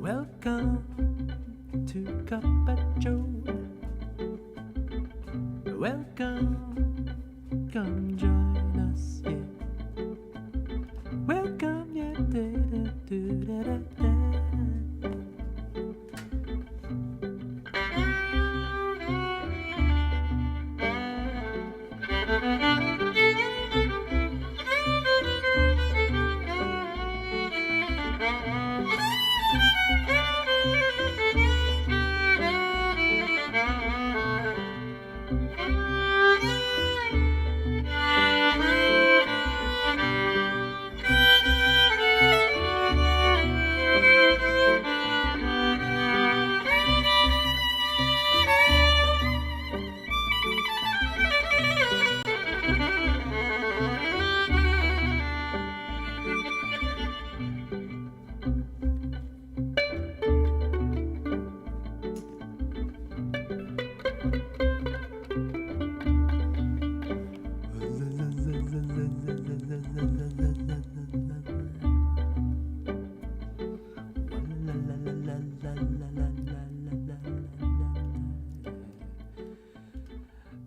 Welcome to Cuppa Joe. Welcome, come join us, yeah. Welcome, yeah, da-da-da-da-da.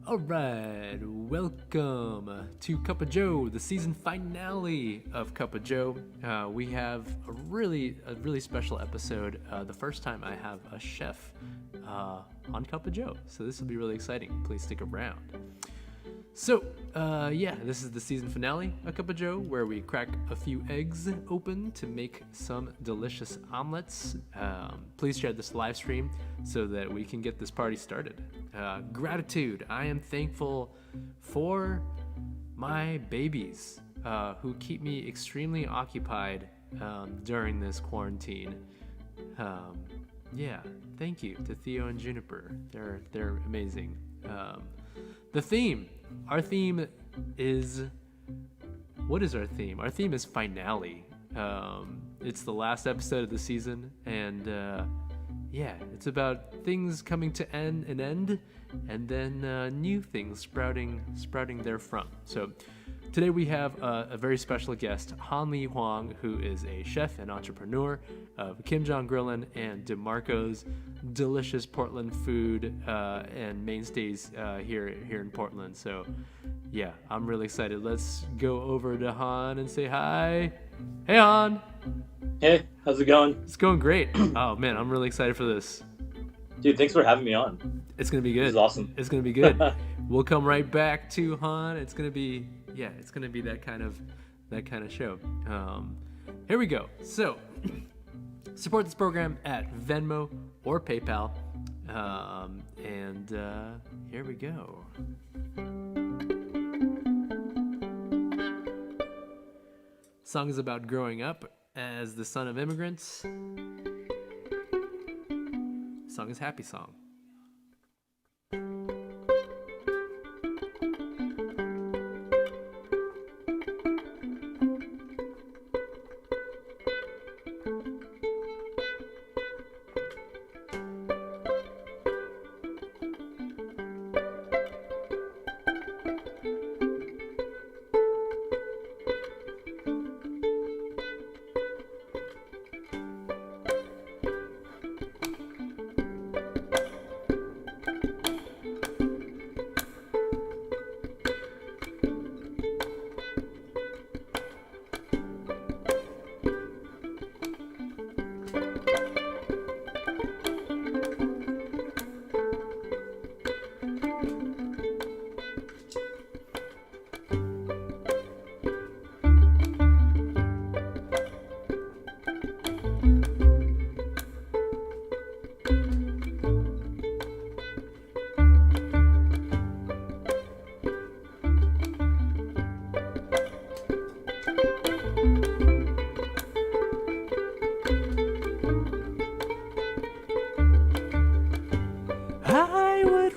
All right, welcome to Cuppa Joe, the season finale of Cuppa Joe. We have a really special episode. The first time I have a chef on Cuppa Joe, so this will be really exciting. Please stick around. So, this is the season finale of Cuppa Joe, where we crack a few eggs open to make some delicious omelets. Please share this live stream so that we can get this party started. Gratitude. I am thankful for my babies who keep me extremely occupied during this quarantine. Thank you to Theo and Juniper. They're amazing. The theme. Our theme is... What is our theme? Our theme is finale. It's the last episode of the season, and it's about things coming to an end, and then new things sprouting therefrom. So today we have a very special guest, Hwang, who is a chef and entrepreneur of Jong Grillin and Demarco's delicious Portland food and mainstays here in Portland. So yeah, I'm really excited. Let's go over to Han and say hi. Hey, Han. Hey, how's it going? It's going great. Oh man, I'm really excited for this. Dude, thanks for having me on. It's gonna be good. This is awesome. It's gonna be good. We'll come right back to Han. It's gonna be that kind of show. Here we go. So support this program at Venmo or PayPal. Here we go. song is about growing up as the son of immigrants. The song is Happy Song.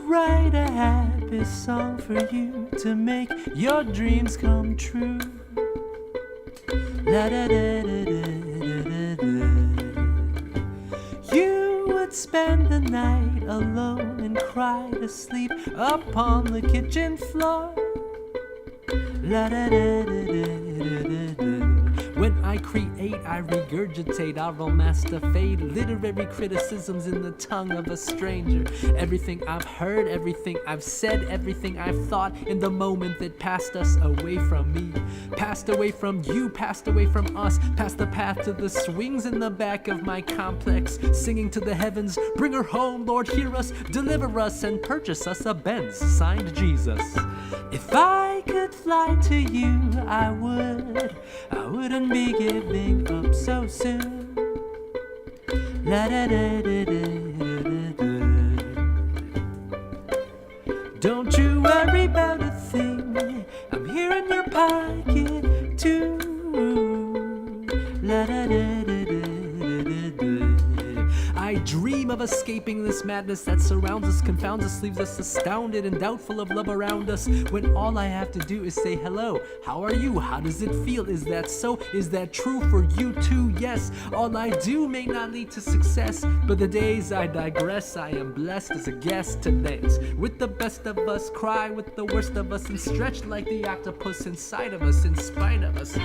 Write a happy song for you to make your dreams come true. La da da da da da da. You would spend the night alone and cry to sleep upon the kitchen floor. La da da da da da da. When I create, I regurgitate, I romasticate literary criticisms in the tongue of a stranger. Everything I've heard, everything I've said, everything I've thought in the moment that passed us away from me, passed away from you, passed away from us, past the path to the swings in the back of my complex, singing to the heavens, bring her home, Lord, hear us, deliver us, and purchase us a Benz, signed Jesus. If I could fly to you, I wouldn't be giving up so soon. La da da da da da da. Don't you worry about a thing, I'm here in your pocket too. La da da da da da da. I dream of escaping this madness that surrounds us, confounds us, leaves us astounded and doubtful of love around us, when all I have to do is say hello. How are you? How does it feel? Is that so? Is that true for you too? Yes, all I do may not lead to success, but the days I digress, I am blessed as a guest to dance with the best of us, cry with the worst of us, and stretch like the octopus inside of us, in spite of us.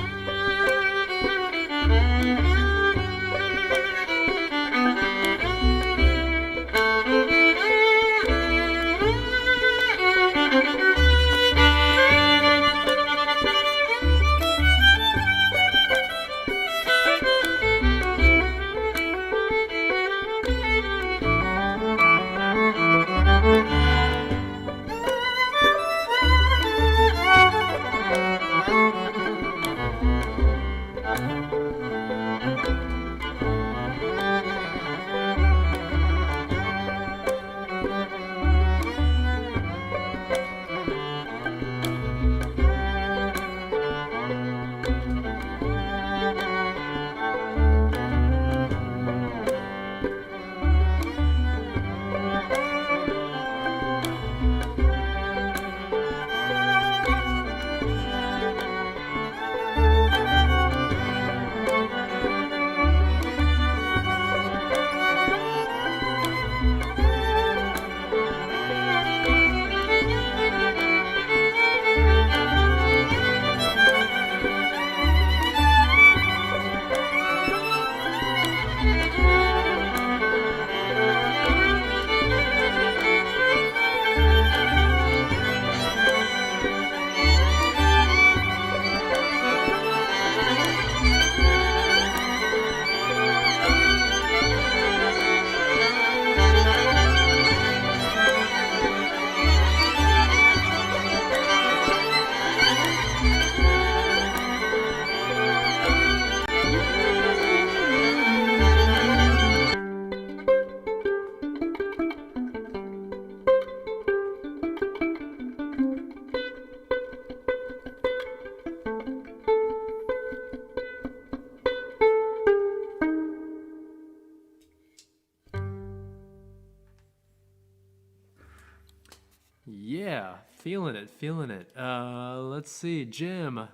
Yeah, feeling it, feeling it. Let's see, Jim.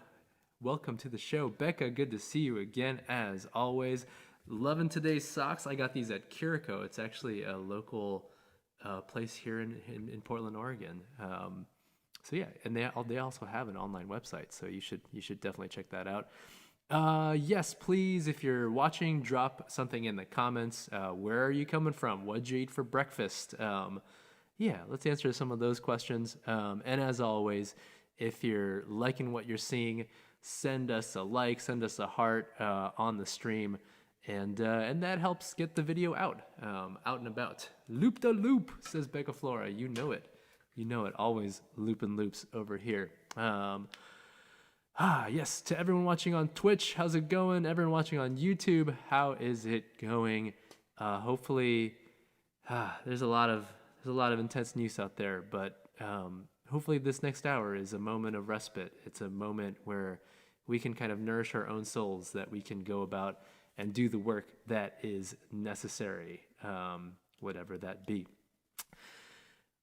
Welcome to the show, Becca. Good to see you again, as always. Loving today's socks. I got these at Kiriko. It's actually a local place here in Portland, Oregon. So yeah, and they also have an online website, so you should definitely check that out. Yes, please, if you're watching, drop something in the comments. Where are you coming from? What'd you eat for breakfast? Yeah, let's answer some of those questions. And as always, if you're liking what you're seeing, send us a like, send us a heart on the stream, and that helps get the video out and about. Loop the loop, says Becca Flora. You know it. You know it. Always looping loops over here. Yes, to everyone watching on Twitch, how's it going? Everyone watching on YouTube, how is it going? Hopefully, there's a lot of intense news out there, but hopefully this next hour is a moment of respite. It's a moment where we can kind of nourish our own souls, that we can go about and do the work that is necessary, whatever that be.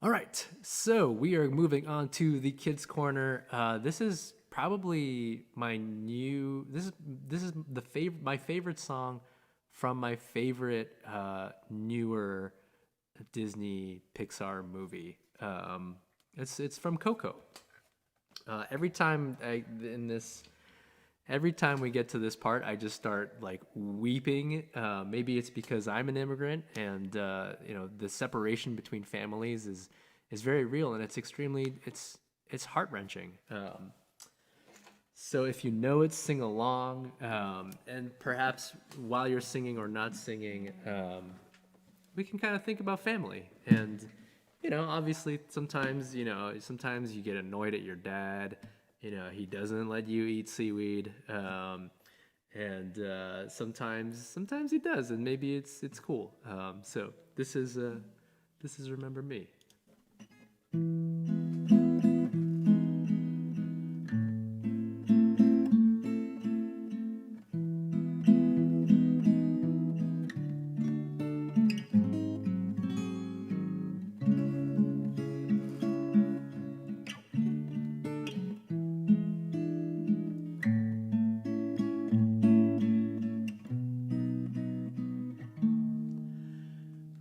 All right, so we are moving on to the Kids Corner. This is probably my new. This is my favorite song from my favorite newer Disney Pixar movie. It's from Coco. Every time we get to this part, I just start like weeping. Maybe it's because I'm an immigrant, and the separation between families is very real, and it's heart-wrenching. So if you know it, sing along, and perhaps while you're singing or not singing, we can kind of think about family. And obviously sometimes you get annoyed at your dad. He doesn't let you eat seaweed, and sometimes he does, and maybe it's cool. So this is Remember Me.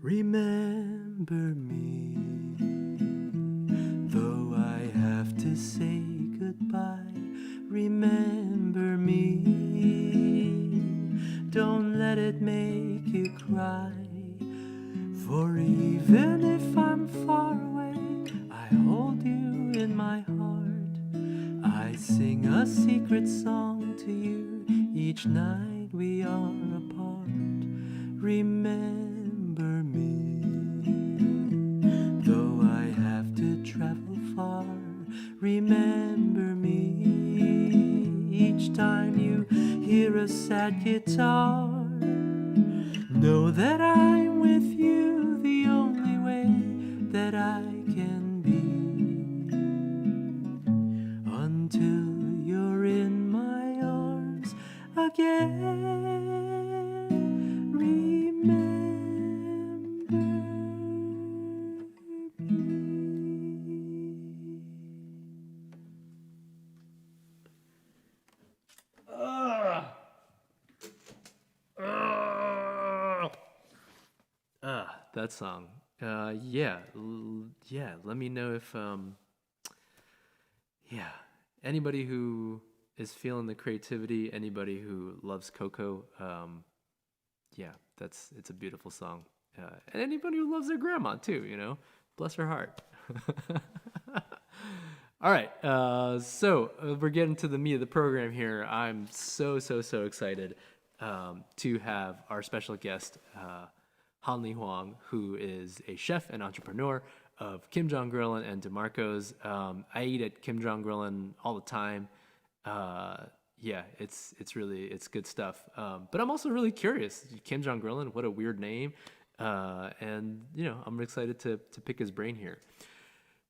Remember me, though I have to say goodbye. Remember me, don't let it make you cry. For even if I'm far away, I hold you in my heart. I sing a secret song to you each night we are apart. Remember me, though I have to travel far. Remember me, each time you hear a sad guitar. Know that I'm with you the only way that I can be, until you're in my arms again. That song. Yeah. Let me know if anybody who is feeling the creativity, anybody who loves Coco, it's a beautiful song. And anybody who loves their grandma too, bless her heart. All right, so we're getting to the meat of the program here. I'm so excited to have our special guest, Hwang, who is a chef and entrepreneur of Jong Grillin and Demarco's. I eat at Jong Grillin all the time. It's good stuff. But I'm also really curious. Jong Grillin, what a weird name. And I'm excited to pick his brain here.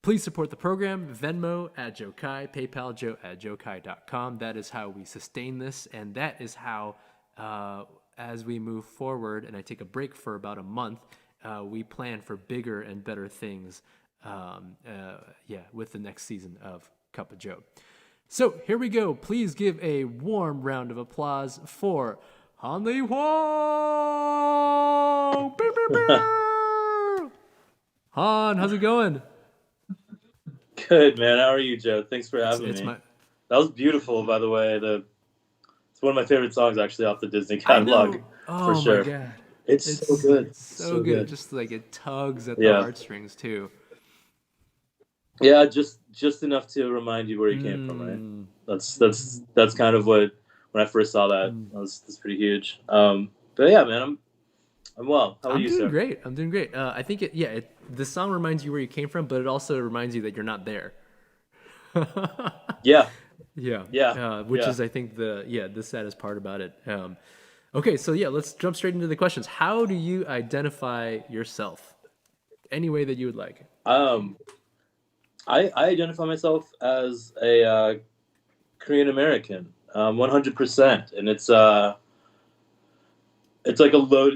Please support the program. Venmo at Jokai, PayPal Joe at jokai.com. That is how we sustain this, and that is how, as we move forward and I take a break for about a month, we plan for bigger and better things with the next season of Cup of Joe. So here we go. Please give a warm round of applause for Hanli Hwang. Han, how's it going? Good, man. How are you, Joe? Thanks for having It's me. my. That was beautiful, by the way. It's one of my favorite songs, actually, off the Disney I know. catalog, for Oh my sure. god. It's so good. So So good. It good. just like it tugs at the Yeah. heartstrings too. Yeah, just enough to remind you where you came from, right? That's kind of what, when I first saw that's pretty huge. But yeah, man, I'm well. How are I'm you, doing sir? great. I'm doing great. I think the song reminds you where you came from, but it also reminds you that you're not there. Yeah, Yeah. yeah, Which yeah. is, I think, the saddest part about it. Okay, so yeah, let's jump straight into the questions. How do you identify yourself? Any way that you would like. Um, I identify myself as a Korean American, 100%, and it's like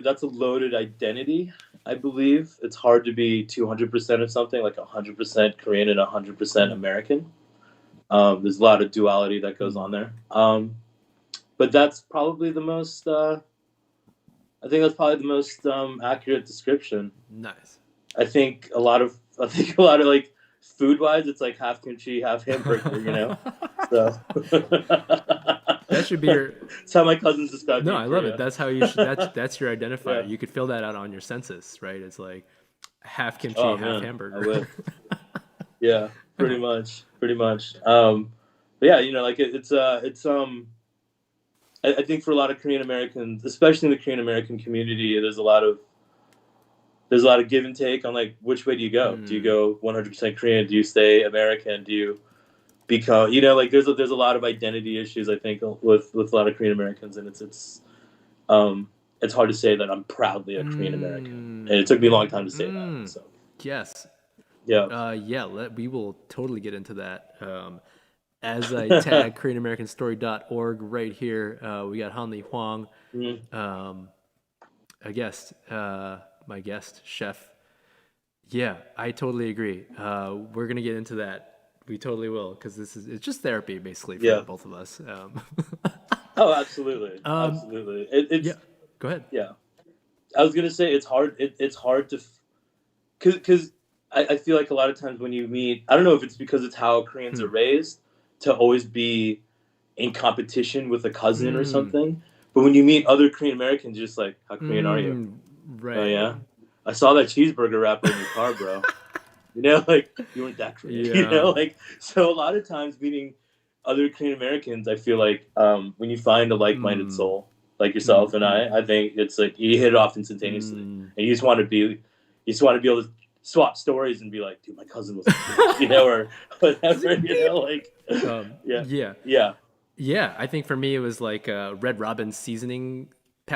that's a loaded identity. I believe it's hard to be 200% of something, like 100% Korean and 100% American. There's a lot of duality that goes on there. But that's probably the most. I think that's probably the most accurate description. Nice. I think a lot of like food wise, it's like half kimchi, half hamburger. You know, so That should be your. that's how my cousins describe me No, in I love it. Korea. That's how you should. That's your identifier. Yeah. You could fill that out on your census, right? It's like half kimchi, Oh half man, I hamburger. would. Yeah, pretty much. But yeah, you know, like I think for a lot of Korean Americans, especially in the Korean American community, there's a lot of give and take on like which way do you go? Do you go 100% Korean? Do you stay American? Do you become, you know, like there's a lot of identity issues, I think, with a lot of Korean Americans, and it's hard to say that I'm proudly a Korean American, and it took me a long time to say that. So Yes. yeah, We will totally get into that. As I tag KoreanAmericanStory.org right here, we got Hanli Hwang, a guest, my guest, chef. Yeah, I totally agree. We're going to get into that. We totally will, because it's just therapy, basically, for both of us. Oh, absolutely, absolutely. It's Yeah, go ahead. yeah. I was gonna say it's hard. It's hard to, because I feel like a lot of times when you meet, I don't know if it's because it's how Koreans are raised to always be in competition with a cousin or something. But when you meet other Korean Americans, you're just like, how Korean are you? Right. Oh yeah, I saw that cheeseburger wrapper in your car, bro. You know, like you weren't that Korean. Yeah. You know, like so a lot of times meeting other Korean Americans, I feel like when you find a like-minded soul like yourself and I think it's like you hit it off instantaneously, and you just want to be able to swap stories and be like, dude, my cousin was, you know, or whatever, you know, like, Yeah, I think for me it was like Red Robin seasoning,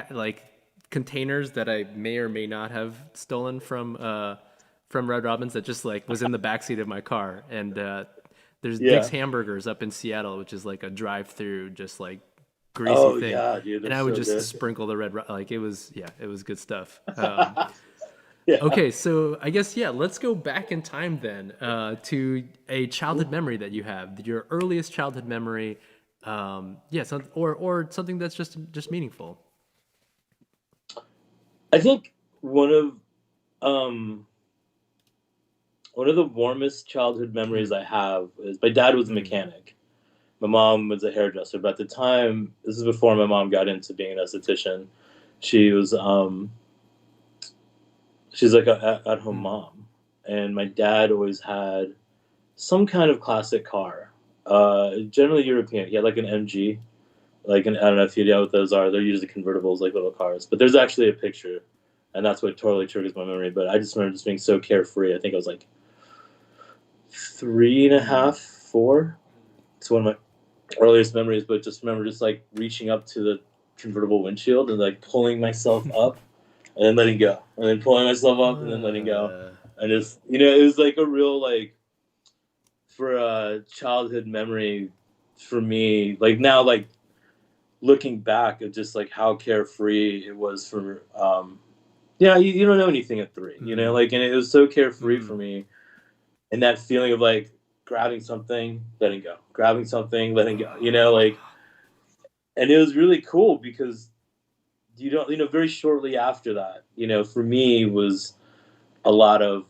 like containers that I may or may not have stolen from Red Robin's that just like was in the backseat of my car, and there's Dick's Hamburgers up in Seattle, which is like a drive-through, just like greasy thing. Yeah, dude, and I would so just good. sprinkle the like it was good stuff. Yeah. Okay, so I guess let's go back in time then to a childhood memory that you have, your earliest childhood memory, or something that's just meaningful. I think one of the warmest childhood memories I have is my dad was a mechanic. My mom was a hairdresser, but at the time, this is before my mom got into being an esthetician. She was she's like a at-home mom, and my dad always had some kind of classic car, generally European. He had like an MG, I don't know if you know what those are. They're usually convertibles, like little cars. But there's actually a picture, and that's what totally triggers my memory. But I just remember just being so carefree. I think I was like 3.5, 4. It's one of my earliest memories. But just remember just like reaching up to the convertible windshield and like pulling myself up and then letting go, and then pulling myself up and then letting go, and just, you know, it was like a real, like, for a childhood memory for me, like now, like looking back at just like how carefree it was for you don't know anything at 3, you know, like, and it was so carefree for me and that feeling of like grabbing something, letting go, grabbing something, letting go. You know, like, and it was really cool because you don't, you know, very shortly after that, you know, for me was a lot of,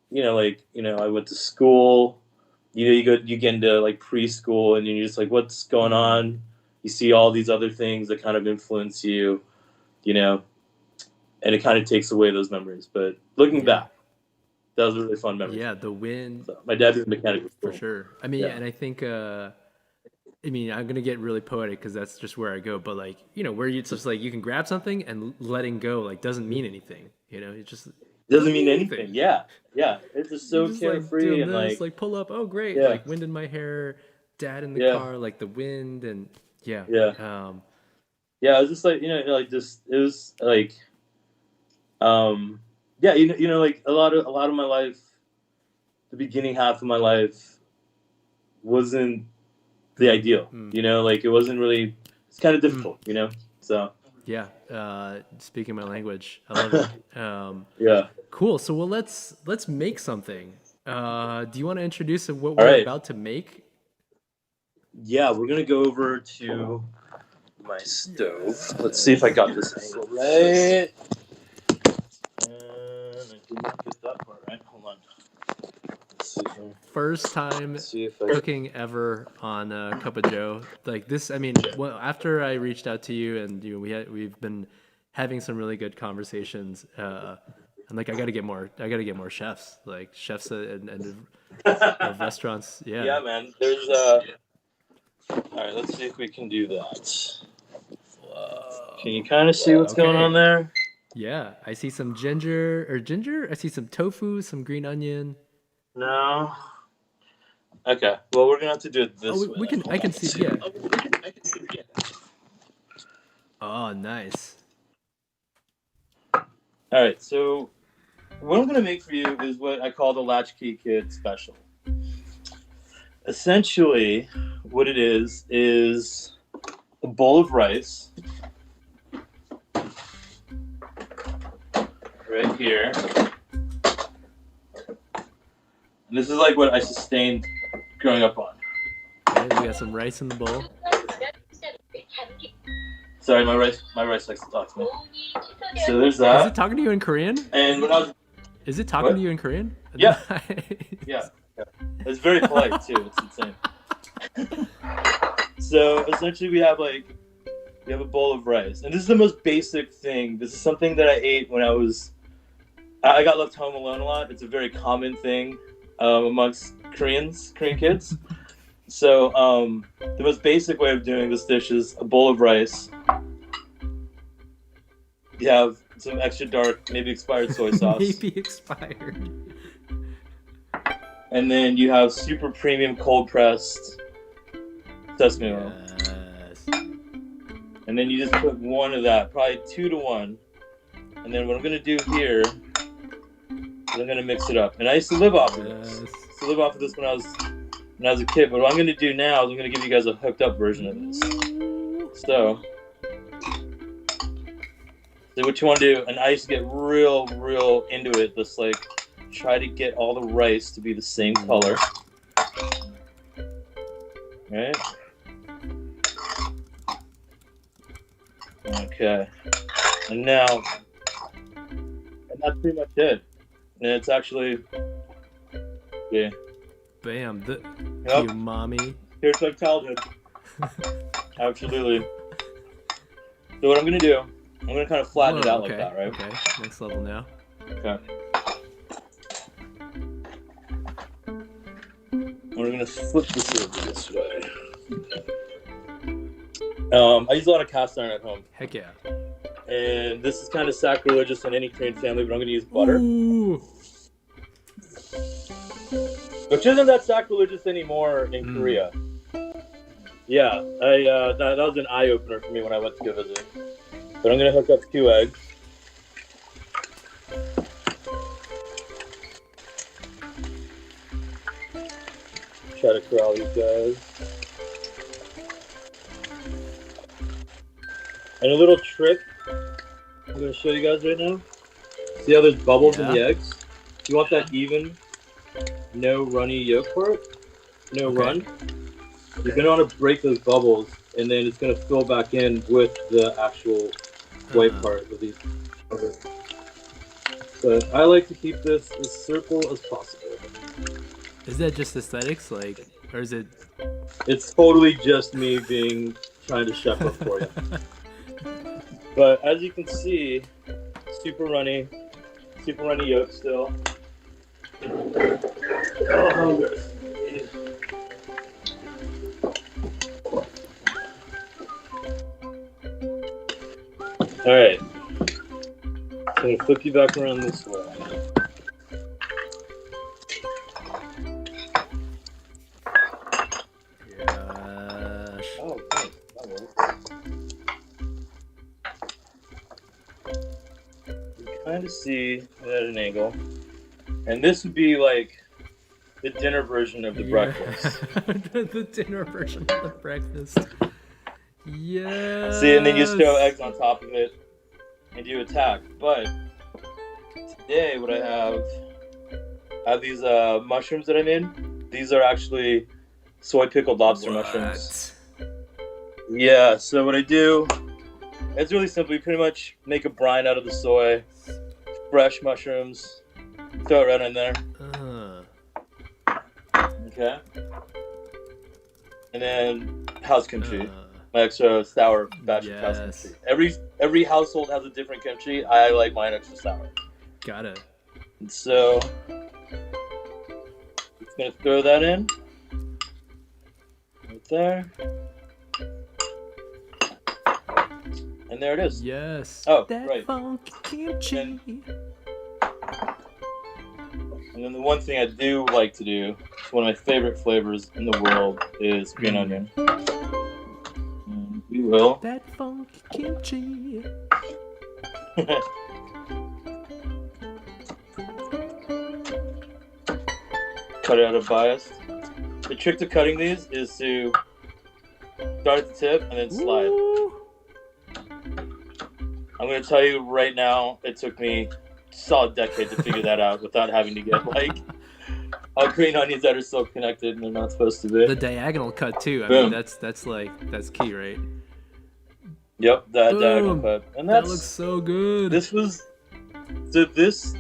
you know, like, you know, I went to school. You know, you get into like preschool, and you're just like, what's going on? You see all these other things that kind of influence you, you know, and it kind of takes away those memories. But looking back, that was a really fun memory. Yeah, the wind. So, my dad was a mechanic For sure. I mean, and I think, I mean, I'm gonna get really poetic because that's just where I go. But like, you know, where you just like you can grab something and letting go like doesn't mean anything. You know, it just doesn't mean anything. Yeah, it's just so just carefree, like and this, like pull up. Oh, great! Yeah. Like wind in my hair, dad in the car, like the wind, and yeah. Yeah, it was just like, you know, like just it was like, yeah, you know, like a lot of my life, the beginning half of my life wasn't the ideal. You know, like it wasn't really. It's kind of difficult, you know. So yeah, speaking my language, I love it. yeah, cool. So well, let's make something. Do you want to introduce what All we're right. about to make? Yeah, we're gonna go over to my stove. Let's see if I got this angle right. And I did not get that part right. Hold on. Let's see if First time see if I cooking ever on Cup of Joe. Like this, I mean, well, after I reached out to you and we've been having some really good conversations. And like I got to get more chefs, like chefs and restaurants. Yeah. Yeah, man. There's all right, let's see if we can do that. Can you kind of see what's going on there? Yeah, I see some ginger. I see some tofu, some green onion. No. Okay. Well, we're gonna have to do it this way. We can. I can see. Yeah. Oh, nice. All right. So, what I'm gonna make for you is what I call the Latchkey Kid special. Essentially, what it is a bowl of rice right here. And this is like what I sustained growing up on. Okay, we got some rice in the bowl. Sorry, my rice likes to talk to me. So there's that. Is it talking to you in Korean? And when I was, is it talking to you in Korean? Yeah. Yeah. It's very polite too. It's insane. So essentially, we have a bowl of rice, and this is the most basic thing. This is something that I ate when I got left home alone a lot. It's a very common thing amongst Korean kids. So the most basic way of doing this dish is a bowl of rice. You have some extra dark, maybe expired soy sauce. Maybe expired. And then you have super premium cold pressed sesame oil. Yes. And then you just put one of that, probably 2 to 1. And then what I'm gonna do here is I'm gonna mix it up. And I used to live off of this. I used to live off of this when I was a kid. But what I'm gonna do now is I'm gonna give you guys a hooked up version of this. So what you want to do, and I used to get real into it. Just like try to get all the rice to be the same color. Right? Okay. And that's pretty much it. And it's actually, yeah. Bam. Yep. You mommy. Here's my childhood. Absolutely. So what I'm going to do, I'm going to kind of flatten it out like that, right? Okay. Next level now. Okay. We're going to flip this over this way. I use a lot of cast iron at home. Heck yeah. And this is kind of sacrilegious in any Korean family, but I'm going to use butter. Ooh. Which isn't that sacrilegious anymore in Korea. Yeah, that was an eye-opener for me when I went to go visit. But I'm going to hook up 2 eggs. Try to corral these guys. And a little trick I'm going to show you guys right now. See how there's bubbles in the eggs? You want that even. no runny yolk part, no Okay. run, you're gonna want to break those bubbles, and then it's gonna fill back in with the actual white Uh, part of these. But I like to keep this as simple as possible. is that just aesthetics, like, or is it? It's totally just me being trying to chef up for you. But as you can see, super runny, super runny yolk still. Oh, good. All right, so I'm gonna flip you back around this way. Gosh. Oh, thanks. That works. You kind of see it at an angle, and this would be like the dinner version of the breakfast. The dinner version of the breakfast. Yes. See, and then you throw eggs on top of it, and you attack. But today, what I have these mushrooms that I made. These are actually soy pickled lobster mushrooms. Yeah. So what I do, it's really simple. You pretty much make a brine out of the soy, fresh mushrooms, throw it right in there. Okay. And then house kimchi. My extra sour batch of house kimchi. Every household has a different kimchi. I like mine extra sour. Got it. And so just gonna throw that in. Right there. And there it is. Yes. Oh, that right. funky kimchi. And then the one thing I do like to do, one of my favorite flavors in the world, is green onion. And we will. That funky kimchi. Cut it out of bias. The trick to cutting these is to start at the tip and then slide. Ooh. I'm going to tell you right now, it took me a solid decade to figure that out without having to get like green onions that are still connected and they're not supposed to be. The diagonal cut too. I Boom. mean, that's key, right? Yep, that Boom. diagonal cut. And that looks so good. This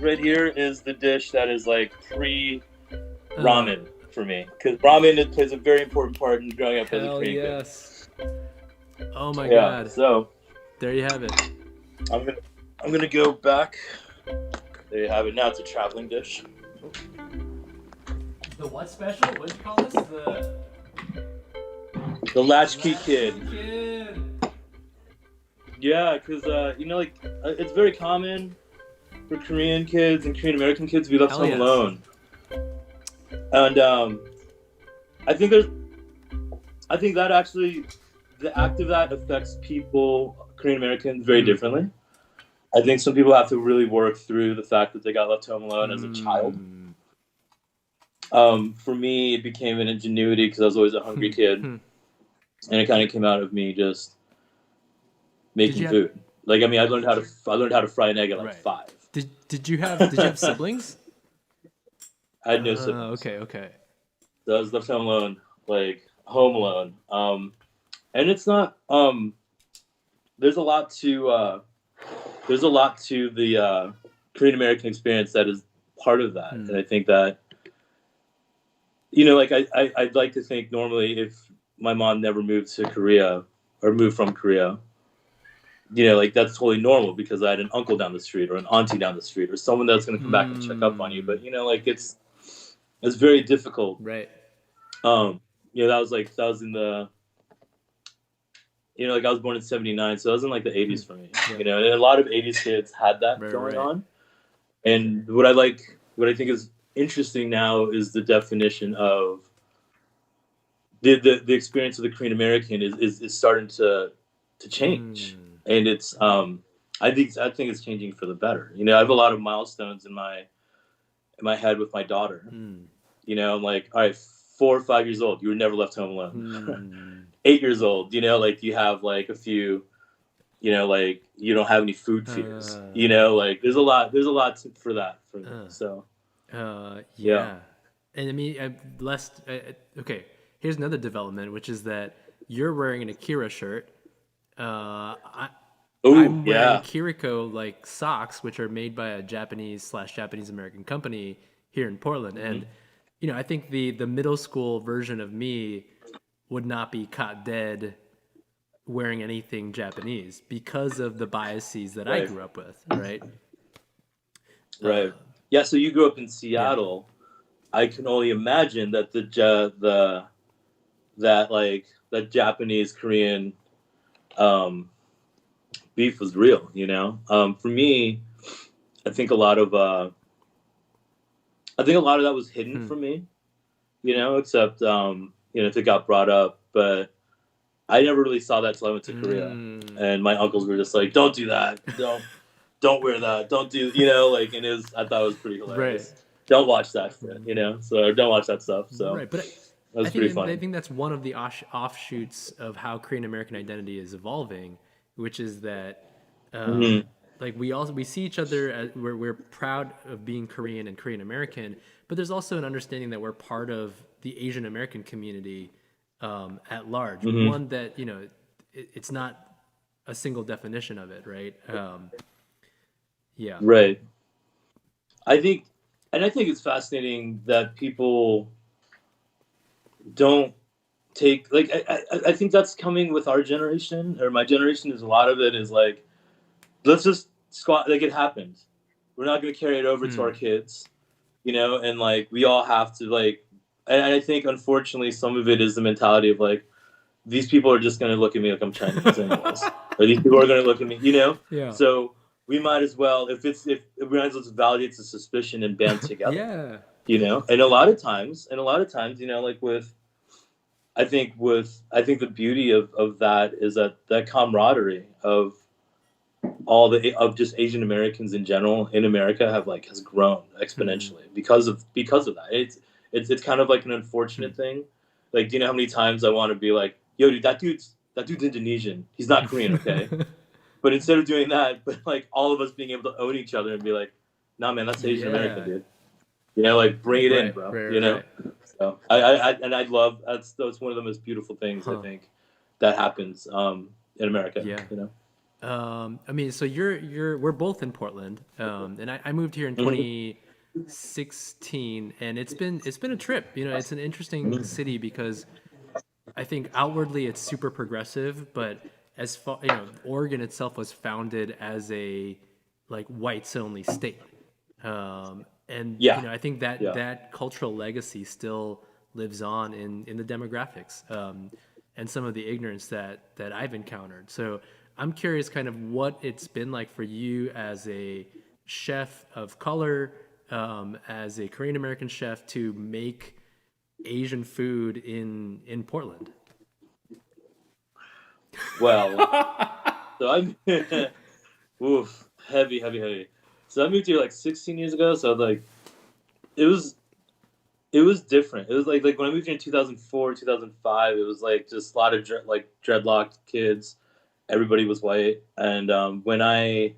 right here is the dish that is like pre-ramen for me, because ramen plays a very important part in growing up as a Korean yes. kid. Oh my god. So there you have it. I'm gonna go back. There you have it. Now it's a traveling dish. The what special? What do you call this? The latchkey kid. Kid. Yeah, because like it's very common for Korean kids and Korean American kids to be left home alone. And I think that actually the act of that affects people, Korean Americans, very differently. I think some people have to really work through the fact that they got left home alone as a child. For me, it became an ingenuity because I was always a hungry kid, and it kind of came out of me just making food. Like, I mean, I learned how to fry an egg at like 5. Did you have siblings? I had no siblings. Okay. So I was left home alone, like home alone. And it's not. There's a lot to the Korean American experience that is part of that, and I think that like I'd like to think normally if my mom never moved to Korea or moved from Korea, like that's totally normal because I had an uncle down the street or an auntie down the street or someone that's going to come back and check up on you. But like it's very difficult. Right. That was in the. Like I was born in '79, so that was in like the '80s for me. And a lot of '80s kids had that going on. And what I think is interesting now is the definition of the experience of the Korean American is starting to change, and it's I think it's changing for the better. I have a lot of milestones in my head with my daughter. I'm like, all right, 4 or 5 years old, you were never left home alone. 8 years old, like you have like a few, like you don't have any food fears. Like there's a lot for that for me. So yeah. And I mean, okay, here's another development, which is that you're wearing an Akira shirt. I, Oh I'm wearing yeah. Kiriko like socks, which are made by a Japanese American company here in Portland. Hmm. And I think the middle school version of me would not be caught dead wearing anything Japanese because of the biases that I Right. grew up with. Right? Right. Yeah. So you grew up in Yeah. Seattle. I can only imagine that that like that Japanese Korean um, beef was real. For me, I think a lot of that was hidden Hmm. from me. Except if it got brought up, but I never really saw that till I went to Korea, Mm. and my uncles were just like, "Don't do that. Don't wear that. Don't do like." And I thought it was pretty Right. hilarious. Don't watch that shit, So don't watch that stuff. So Right. But that was pretty I funny. think that's one of the offshoots of how Korean American identity is evolving, which is that Hmm. like we see each other as we're proud of being Korean and Korean American, but there's also an understanding that we're part of the Asian American community at large. Hmm. One that it's not a single definition of it, right? Yeah. Right. I think, and I think it's fascinating that people don't take like I think that's coming with our generation or my generation. Is a lot of it is like, let's just squat, like it happened. We're not going to carry it over to Hmm. our kids, and like we all have to like. And I think unfortunately some of it is the mentality of like, these people are just going to look at me like I'm Chinese anyways, or these people are going to look at me. Yeah. So we might as well, if we might as well just validate the suspicion and band together, Yeah. And a lot of times, like I think the beauty of that is that camaraderie of of just Asian Americans in general in America has grown Hmm. exponentially because of that. It's kind of like an Hmm. unfortunate thing. Like, do you know how many times I want to be like, yo, dude, that dude's Indonesian. He's not Korean, okay? But instead of doing that, but like all of us being able to own each other and be like, nah, man, that's Asian American, Yeah. dude. Like bring it in, Right. bro. Right. Right. So I love that's one of the most beautiful things I Huh. think that happens in America. Yeah. You know. I mean, so we're both in Portland, and I moved here in Mm-hmm. 2016, and it's been a trip. It's an interesting Mm-hmm. city because I think outwardly it's super progressive, but as far Oregon itself was founded as a like whites only state, and Yeah. I think that Yeah. that cultural legacy still lives on in the demographics and some of the ignorance that I've encountered. So I'm curious, kind of what it's been like for you as a chef of color, as a Korean American chef, to make Asian food in Portland. Well, so I'm oof, heavy, heavy, heavy. So I moved here like 16 years ago. So like it was it was different. It was like when I moved here in 2004, 2005. It was like just a lot of dreadlocked kids. Everybody was white, and when I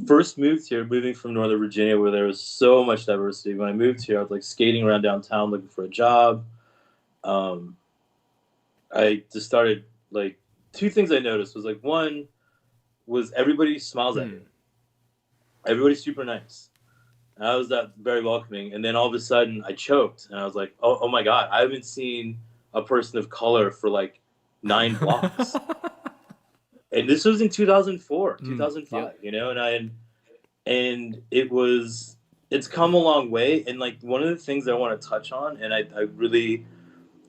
first moved here, moving from Northern Virginia, where there was so much diversity. When I moved here, I was like skating around downtown looking for a job. Um, I just started like two things I noticed was like one was everybody smiles at you. Hmm. Everybody's super nice. And I was that very welcoming. And then all of a sudden I choked and I was like, oh my God, I haven't seen a person of color for like 9 blocks. And this was in 2004, Yep. 2005, and it's come a long way. And like one of the things I want to touch on, and I really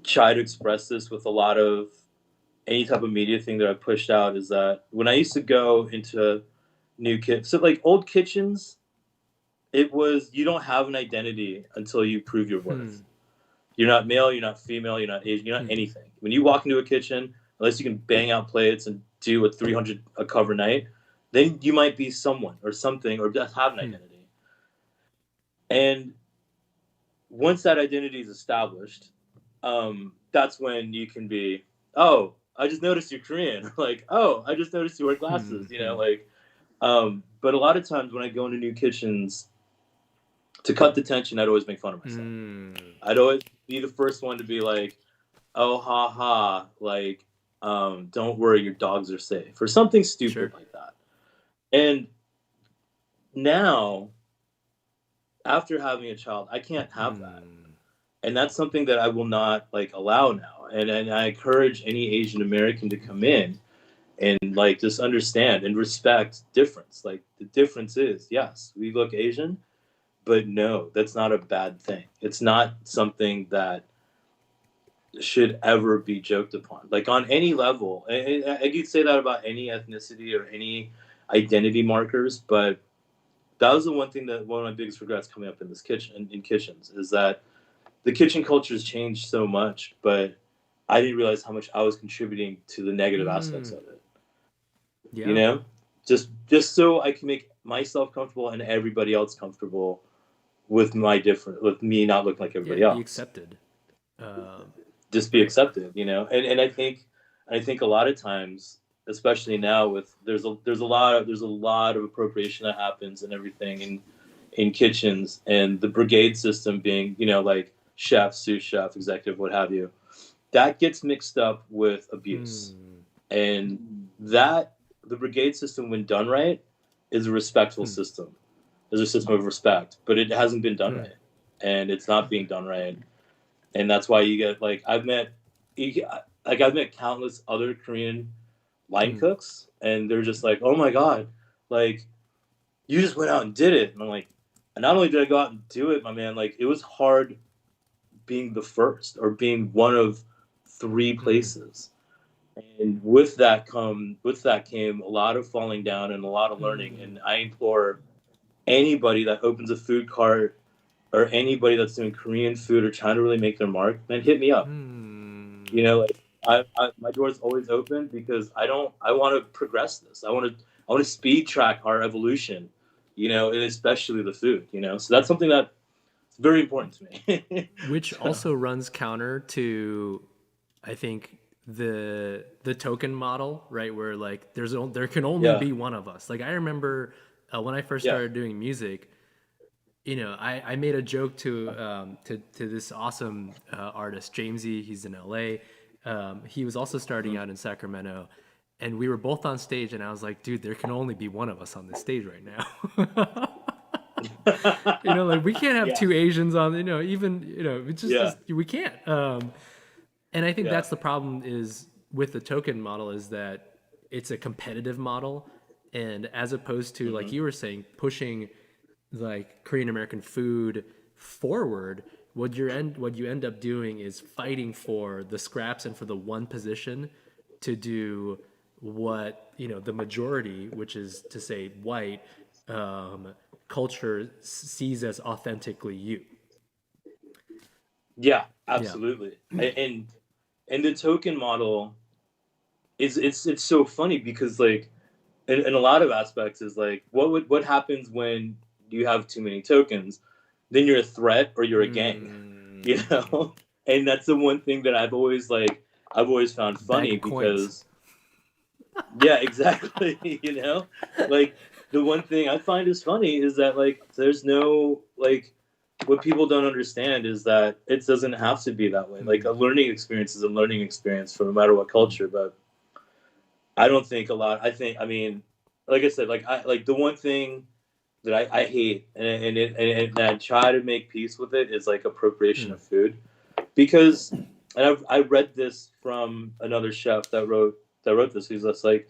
try to express this with a lot of any type of media thing that I pushed out, is that when I used to go into so like old kitchens, it was you don't have an identity until you prove your worth. Hmm. You're not male, you're not female, you're not Asian, you're not Hmm. anything. When you walk into a kitchen, unless you can bang out plates and do a 300 a cover night, then you might be someone or something or just have an Hmm. identity. And once that identity is established, that's when you can be, oh, I just noticed you're Korean. Like, oh, I just noticed you wear Hmm. glasses. Hmm. Like, but a lot of times when I go into new kitchens, To cut the tension, I'd always make fun of myself. Mm. I'd always be the first one to be like, "Oh, ha ha!" Like, don't worry, your dogs are safe, or something stupid Sure. like that. And now, after having a child, I can't have that, Mm. and that's something that I will not like allow now. And I encourage any Asian American to come in and like just understand and respect difference. Like the difference is, yes, we look Asian, but no, that's not a bad thing. It's not something that should ever be joked upon. Like on any level, I could say that about any ethnicity or any identity markers, but that was the one thing that one of my biggest regrets coming up in this kitchen in kitchens is that the kitchen culture has changed so much, but I didn't realize how much I was contributing to the negative aspects Mm. of it. You Yeah. know, just so I can make myself comfortable and everybody else comfortable with my different with me not looking like Yeah. everybody Be else. accepted. Just be Right. accepted, and I think a lot of times, especially now with there's a lot of appropriation that happens and everything in kitchens, and the brigade system being like chef, sous chef, executive, what have you, that gets mixed up with abuse. Mm. And that the brigade system, when done right, is a respectful Hmm. system, is a system of respect, but it hasn't been done Hmm. right, and it's not being done right. And that's why you get like I've met countless other Korean line Hmm. cooks, and they're just like, oh my god, like you just went out and did it. And I'm like, and not only did I go out and do it, my man, like it was hard being the first or being one of three Hmm. places. And with that came a lot of falling down and a lot of learning. Hmm. And I implore anybody that opens a food cart or anybody that's doing Korean food or trying to really make their mark, man, hit me up. Hmm. Like my door's always open because I want to progress this. I want to speed track our evolution, and especially the food. So that's something that's very important to me. Which So also runs counter to, I think, the token model, right? Where like there can only yeah, be one of us. Like I remember when I first yeah, started doing music, I made a joke to this awesome artist Jamesy. He's in LA. He was also starting mhm. out in Sacramento, and we were both on stage. And I was like, "Dude, there can only be one of us on this stage right now." Like we can't have yeah, two Asians on. Even it yeah, just we can't. And I think yeah, that's the problem is with the token model is that it's a competitive model, and as opposed to like hmm you were saying, pushing like Korean American food forward, what you end up doing is fighting for the scraps and for the one position to do what the majority, which is to say white um, culture, sees as authentically you. yeah, Yeah. absolutely. And the token model is it's so funny because like in a lot of aspects is like what happens when you have too many tokens, then you're a threat or you're a gang. you Mm, know and that's the one thing that I've always found bag funny of coins. because yeah, exactly. Like the one thing I find is funny is that like there's no like what people don't understand is that it doesn't have to be that way. Like a Mm, learning experience is a learning experience for no matter what mm, culture. But I don't think a lot. I mean, like I said, like the one thing that I hate and I try to make peace with it is like appropriation mm, of food because and I read this from another chef that wrote this. He's just like,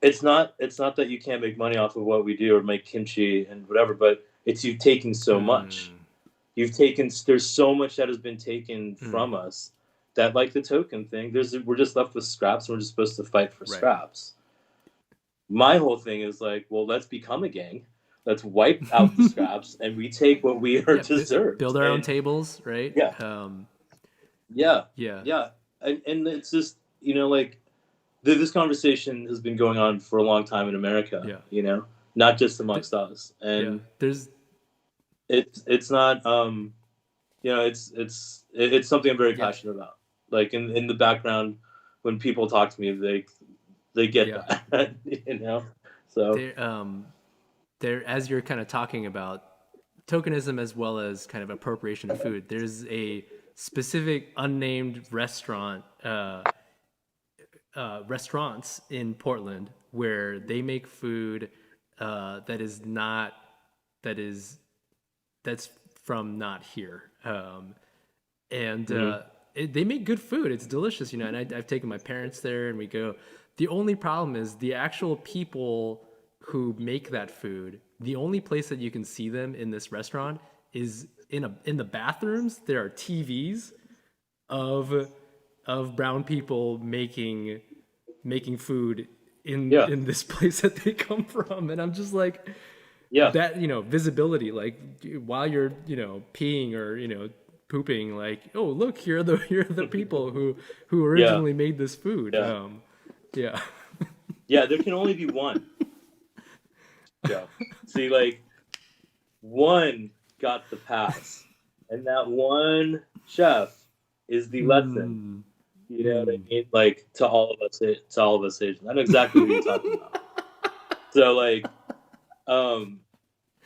it's not that you can't make money off of what we do or make kimchi and whatever, but it's you taking so much. mm, There's so much that has been taken mm. from us that like the token thing, we're just left with scraps and we're just supposed to fight for Right. scraps. My whole thing is like, well, let's become a gang. Let's wipe out the scraps and we take what we are Yeah. deserved. Build our own And tables, right? yeah, yeah, Yeah. yeah. And it's just, like this conversation has been going on for a long time in America, Yeah. not just Th- amongst us. yeah. And There's it's not, it's something I'm very yeah. passionate about. Like in the background, when people talk to me, they get Yeah. that, So There as you're kind of talking about tokenism as well as kind of appropriation of food. There's a specific unnamed restaurants in Portland where they make food that is not that is that's from not here. And Hmm. they make good food. It's delicious, And I've taken my parents there, and we go. The only problem is the actual people who make that food. The only place that you can see them in this restaurant is in the bathrooms. There are TVs of brown people making food Yeah, in this place that they come from, and I'm just like yeah, that, visibility, like while you're, peeing or, pooping, like, oh, look, here are the people who yeah, originally made this food. yeah, Yeah. yeah. There can only be one, Joe. See, like one got the pass, and that one chef is the lesson. Mm, You know what I mm. mean? Like to all of us Asians. I know exactly who you're talking about. So like, um,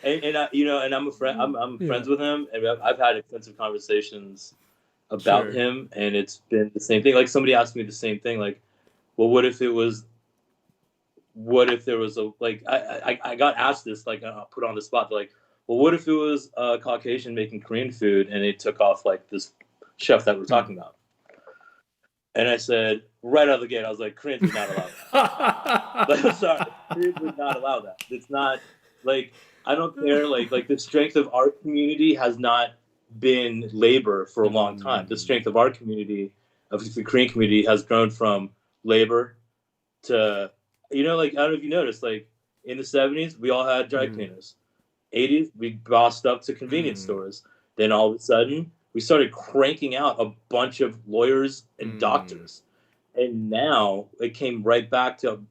and I, and I'm a friend. I'm Yeah, friends with him, and I've had extensive conversations about sure. him, and it's been the same thing. Like somebody asked me the same thing. Like, well, what if there was a like I got asked this like put on the spot like, well, what if it was a Caucasian making Korean food and it took off like this chef that we're Mm. talking about? And I said right out of the gate, I was like, Koreans would not allow that. I'm sorry, Koreans would not allow that. It's not like I don't care. Like the strength of our community has not been labor for a long time. The Mm, strength of our community, of the Korean community, has grown from labor to like I don't know if you noticed, like in the '70s we all had dry mm, cleaners. '80s we bossed up to convenience mm, stores. Then all of a sudden we started cranking out a bunch of lawyers and mm, doctors. And now it came right back to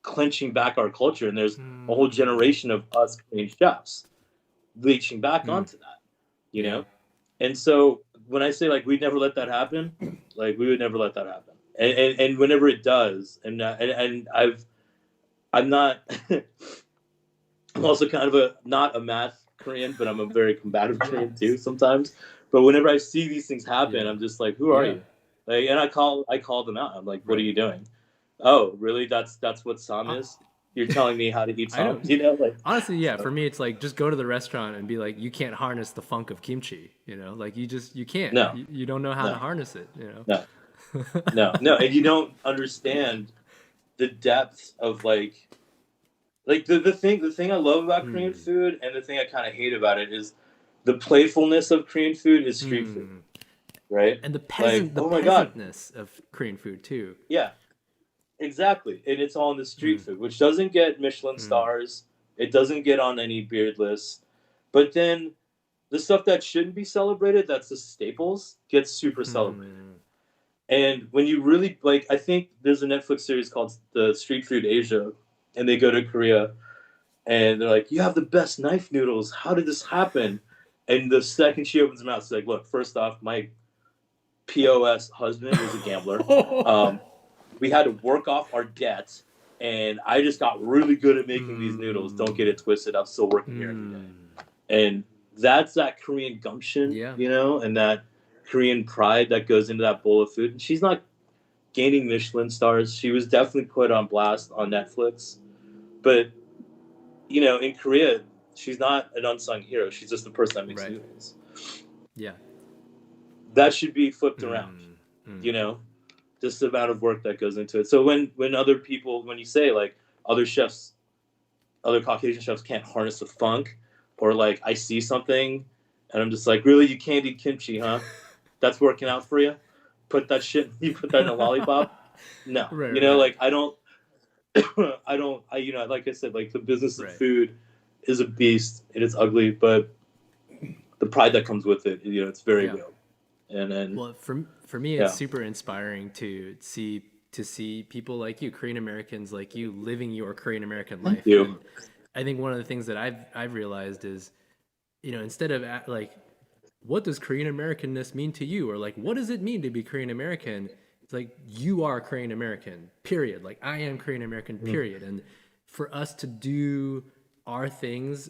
clinching back our culture. And there's a whole mm, generation of us Korean chefs reaching back mm. onto that, you Yeah. know? And so when I say like we'd never let that happen, like we would never let that happen. And whenever it does, and I'm not I'm also kind of a not a math Korean, but I'm a very combative Korean too sometimes. But whenever I see these things happen, Yeah. I'm just like, who are Yeah. you? Like, and I call them out. I'm like, what are Right. you doing? Oh, really? That's what sam Uh, is. You're telling me how to eat I know. sam? Like Honestly, yeah, so. for me it's like just go to the restaurant and be like, you can't harness the funk of kimchi, Like you can't. No, You don't know how to no, harness it. no, no, and you don't understand the depth of like the thing I love about Korean Hmm. food and the thing I kind of hate about it is the playfulness of Korean food is street food, Hmm. right? And Like, the oh my god, peasantness of Korean food too. yeah, exactly. And it's all in the Hmm. street food, which doesn't get Michelin Hmm. stars. It doesn't get on any beard lists. But then the stuff that shouldn't be celebrated, that's the staples, gets super celebrated. Hmm. And when you really like, I think there's a Netflix series called The Street Food Asia, and they go to Korea and they're like, "You have the best knife noodles. How did this happen?" And the second she opens her mouth, she's like, "Look, first off, my POS husband was a gambler. Um, we had to work off our debts, and I just got really good at making these noodles. Don't get Hmm. it twisted. I'm still working here every day." Hmm. And that's that Korean gumption, Yeah. and that Korean pride that goes into that bowl of food. And she's not gaining Michelin stars. She was definitely put on blast on Netflix, but in Korea, she's not an unsung hero. She's just the person that makes Right. noodles. Yeah. That should be flipped around. Hmm. Hmm. You know, just the amount of work that goes into it. So when other people, when you say like other chefs, other Caucasian chefs can't harness the funk, or like I see something, and I'm just like, really, you can't eat kimchi, huh? That's working out for you. Put that shit. You put that in a lollipop. No, Right. Right. like I don't. I don't. like I said, like the business of Right. food is a beast and it's ugly, but the pride that comes with it, it's very Yeah. real. And Well, for me, it's yeah, super inspiring to see people like you, Korean Americans like you, living your Korean American thank life. you. And I think one of the things that I've realized is, instead of like, what does Korean Americanness mean to you, or like, what does it mean to be Korean American? It's like you are Korean American. Period. Like I am Korean American. Mm. Period. And for us to do our things